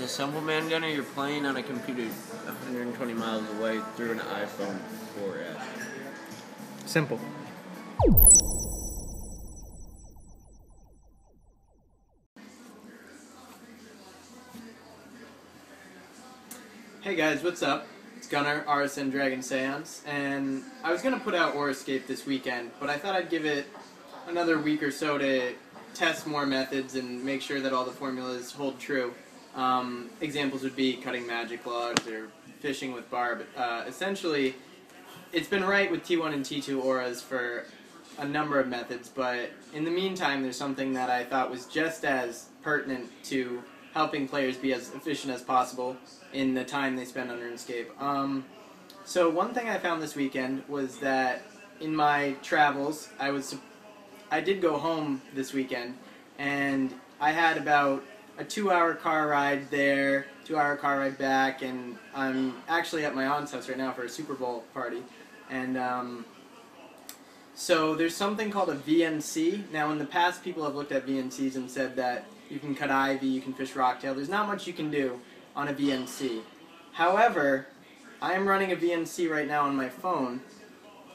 It's a simple man gunner. You're playing on a computer 120 miles away through an iPhone 4S. Simple. Hey guys, what's up? It's Gunner, RSN Dragon Seance, and I was going to put out RuneScape this weekend, but I thought I'd give it another week or so to test more methods and make sure that all the formulas hold true. Examples would be cutting magic logs or fishing with barb. Essentially, it's been right with T1 and T2 auras for a number of methods, but in the meantime there's something that I thought was just as pertinent to helping players be as efficient as possible in the time they spend on RuneScape. So one thing I found this weekend was that in my travels, I did go home this weekend, and I had about a 2-hour car ride there, 2-hour car ride back, and I'm actually at my aunt's house right now for a Super Bowl party. And so there's something called a VNC. Now in the past people have looked at VNCs and said that you can cut ivy, you can fish rocktail. There's not much you can do on a VNC. However, I am running a VNC right now on my phone,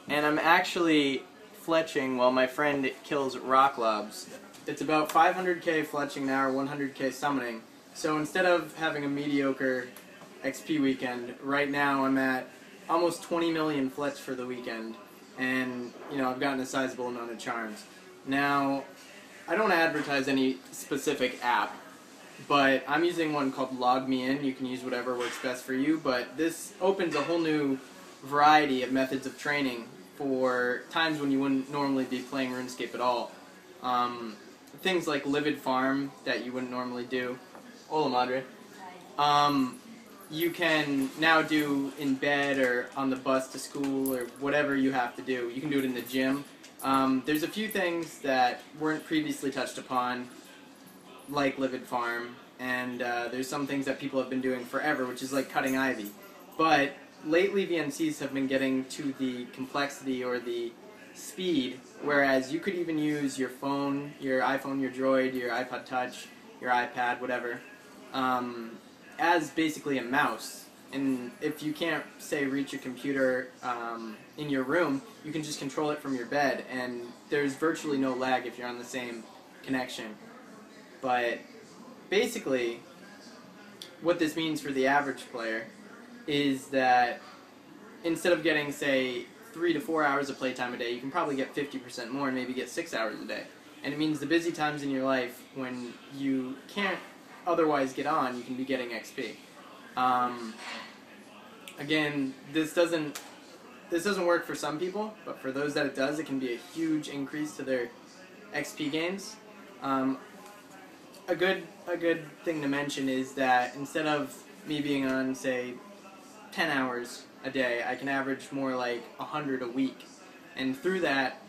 and I'm actually fletching while my friend kills rock lobs. It's about 500k fletching now, or 100k summoning. So instead of having a mediocre XP weekend, right now I'm at almost 20 million fletch for the weekend, and you know, I've gotten a sizable amount of charms. Now, I don't advertise any specific app, but I'm using one called Logmein. You can use whatever works best for you, but this opens a whole new variety of methods of training for times when you wouldn't normally be playing RuneScape at all. Things like Livid Farm that you wouldn't normally do. Hola madre. You can now do in bed or on the bus to school or whatever you have to do. You can do it in the gym. There's a few things that weren't previously touched upon, like Livid Farm, and there's some things that people have been doing forever, which is like cutting ivy. But lately VNCs have been getting to the complexity or the speed, whereas you could even use your phone, your iPhone, your Droid, your iPod Touch, your iPad, whatever, as basically a mouse. And if you can't, say, reach a computer in your room, you can just control it from your bed, and there's virtually no lag if you're on the same connection. But basically, what this means for the average player is that instead of getting, say, 3 to 4 hours of playtime a day, you can probably get 50% more and maybe get 6 hours a day. And it means the busy times in your life when you can't otherwise get on, you can be getting XP. Again, this doesn't work for some people, but for those that it does, it can be a huge increase to their XP gains. A good thing to mention is that instead of me being on, say, 10 hours a day, I can average more like 100 a week, and through that,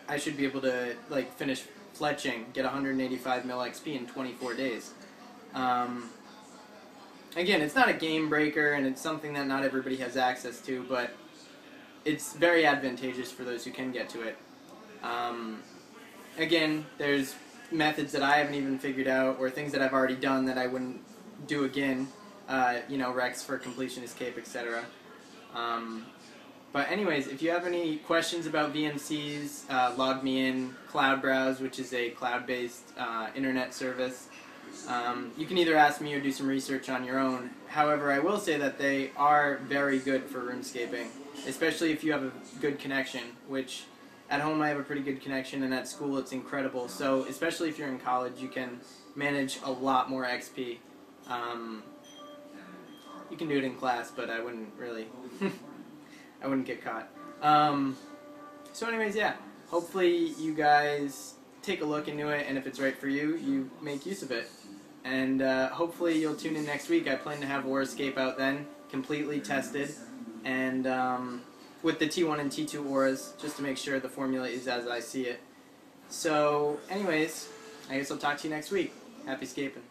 I should be able to like finish fletching, get 185 mil XP in 24 days. Again, it's not a game breaker, and it's something that not everybody has access to, but it's very advantageous for those who can get to it. Again, there's methods that I haven't even figured out, or things that I've already done that I wouldn't do again, you know, Rex for completion escape, etc. But anyways, if you have any questions about VNCs, log me in Cloud Browse, which is a cloud-based internet service. You can either ask me or do some research on your own. However, I will say that they are very good for RuneScaping, especially if you have a good connection, which at home I have a pretty good connection, and at school it's incredible. So especially if you're in college, you can manage a lot more XP. You can do it in class, but I wouldn't really, I wouldn't get caught. So anyways, yeah, hopefully you guys take a look into it, and if it's right for you, you make use of it. And hopefully you'll tune in next week. I plan to have RuneScape out then, completely tested, and with the T1 and T2 auras, just to make sure the formula is as I see it. So anyways, I guess I'll talk to you next week. Happy scaping.